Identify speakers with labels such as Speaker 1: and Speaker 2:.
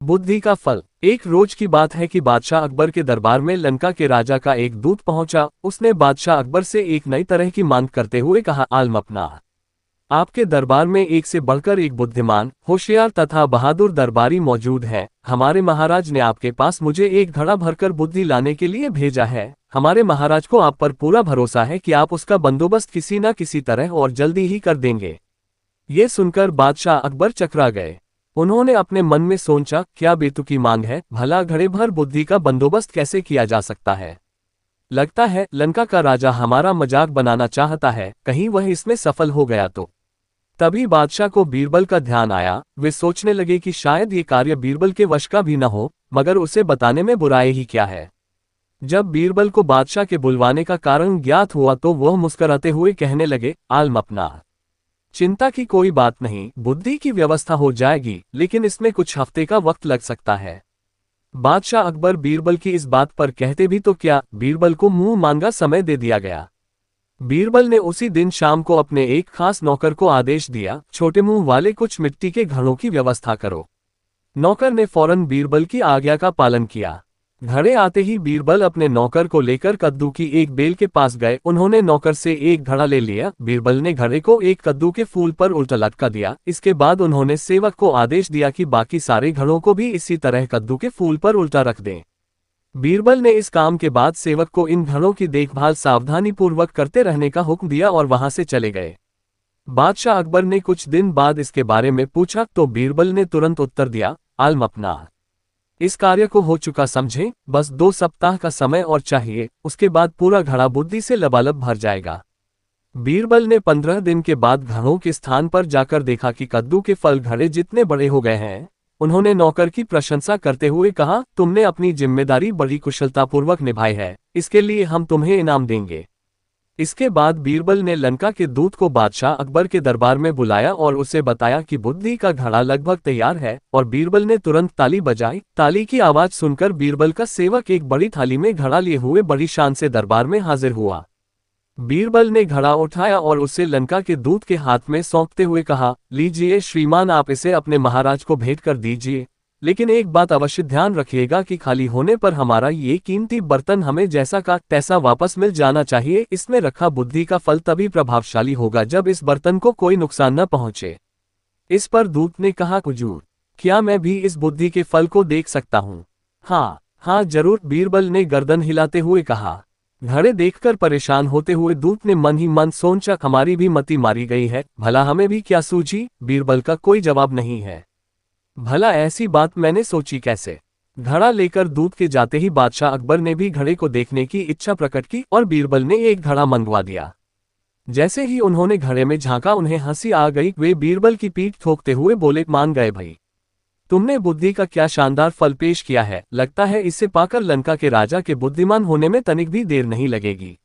Speaker 1: बुद्धि का फल। एक रोज की बात है कि बादशाह अकबर के दरबार में लंका के राजा का एक दूत पहुंचा। उसने बादशाह अकबर से एक नई तरह की मांग करते हुए कहा, आलमपना, आपके दरबार में एक से बढ़कर एक बुद्धिमान, होशियार तथा बहादुर दरबारी मौजूद हैं। हमारे महाराज ने आपके पास मुझे एक घड़ा भरकर बुद्धि लाने के लिए भेजा है। हमारे महाराज को आप पर पूरा भरोसा है कि आप उसका बंदोबस्त किसी न किसी तरह और जल्दी ही कर देंगे। ये सुनकर बादशाह अकबर चकरा गए। उन्होंने अपने मन में सोचा, क्या बेतुकी मांग है, भला घड़े भर बुद्धि का बंदोबस्त कैसे किया जा सकता है। लगता है लंका का राजा हमारा मजाक बनाना चाहता है, कहीं वह इसमें सफल हो गया तो। तभी बादशाह को बीरबल का ध्यान आया। वे सोचने लगे कि शायद ये कार्य बीरबल के वश का भी न हो, मगर उसे बताने में बुराई ही क्या है। जब बीरबल को बादशाह के बुलवाने का कारण ज्ञात हुआ तो वह मुस्कुराते हुए कहने लगे, आलमपना, चिंता की कोई बात नहीं, बुद्धि की व्यवस्था हो जाएगी, लेकिन इसमें कुछ हफ्ते का वक्त लग सकता है। बादशाह अकबर बीरबल की इस बात पर कहते भी तो क्या, बीरबल को मुंह मांगा समय दे दिया गया। बीरबल ने उसी दिन शाम को अपने एक खास नौकर को आदेश दिया, छोटे मुंह वाले कुछ मिट्टी के घड़ों की व्यवस्था करो। नौकर ने फौरन बीरबल की आज्ञा का पालन किया। घड़े आते ही बीरबल अपने नौकर को लेकर कद्दू की एक बेल के पास गए। उन्होंने नौकर से एक घड़ा ले लिया। बीरबल ने घड़े को एक कद्दू के फूल पर उल्टा लटका दिया। इसके बाद उन्होंने सेवक को आदेश दिया कि बाकी सारे घड़ों को भी इसी तरह कद्दू के फूल पर उल्टा रख दें। बीरबल ने इस काम के बाद सेवक को इन घड़ों की देखभाल सावधानी पूर्वक करते रहने का हुक्म दिया और वहां से चले गए। बादशाह अकबर ने कुछ दिन बाद इसके बारे में पूछा तो बीरबल ने तुरंत उत्तर दिया, आलमपना, इस कार्य को हो चुका समझें, बस 2 सप्ताह का समय और चाहिए, उसके बाद पूरा घड़ा बुद्धि से लबालब भर जाएगा। बीरबल ने 15 दिन के बाद घड़ों के स्थान पर जाकर देखा कि कद्दू के फल घड़े जितने बड़े हो गए हैं। उन्होंने नौकर की प्रशंसा करते हुए कहा, तुमने अपनी जिम्मेदारी बड़ी कुशलतापूर्वक निभाई है, इसके लिए हम तुम्हें इनाम देंगे। इसके बाद बीरबल ने लंका के दूत को बादशाह अकबर के दरबार में बुलाया और उसे बताया कि बुद्धि का घड़ा लगभग तैयार है, और बीरबल ने तुरंत ताली बजाई। ताली की आवाज सुनकर बीरबल का सेवक एक बड़ी थाली में घड़ा लिए हुए बड़ी शान से दरबार में हाजिर हुआ। बीरबल ने घड़ा उठाया और उसे लंका के दूत के हाथ में सौंपते हुए कहा, लीजिए श्रीमान, आप इसे अपने महाराज को भेंट कर दीजिए, लेकिन एक बात अवश्य ध्यान रखिएगा कि खाली होने पर हमारा ये कीमती बर्तन हमें जैसा का तैसा वापस मिल जाना चाहिए। इसमें रखा बुद्धि का फल तभी प्रभावशाली होगा जब इस बर्तन को कोई नुकसान न पहुंचे। इस पर दूत ने कहा, हुजूर, क्या मैं भी इस बुद्धि के फल को देख सकता हूँ? हाँ हाँ जरूर, बीरबल ने गर्दन हिलाते हुए कहा। घड़े देखकर परेशान होते हुए दूत ने मन ही मन सोचा, हमारी भी मति मारी गई है, भला हमें भी क्या सूझी। बीरबल का कोई जवाब नहीं है। भला ऐसी बात मैंने सोची कैसे। घड़ा लेकर दूत के जाते ही बादशाह अकबर ने भी घड़े को देखने की इच्छा प्रकट की और बीरबल ने एक घड़ा मंगवा दिया। जैसे ही उन्होंने घड़े में झांका उन्हें हंसी आ गई। वे बीरबल की पीठ ठोकते हुए बोले, मान गए भाई, तुमने बुद्धि का क्या शानदार फल पेश किया है। लगता है इसे पाकर लंका के राजा के बुद्धिमान होने में तनिक भी देर नहीं लगेगी।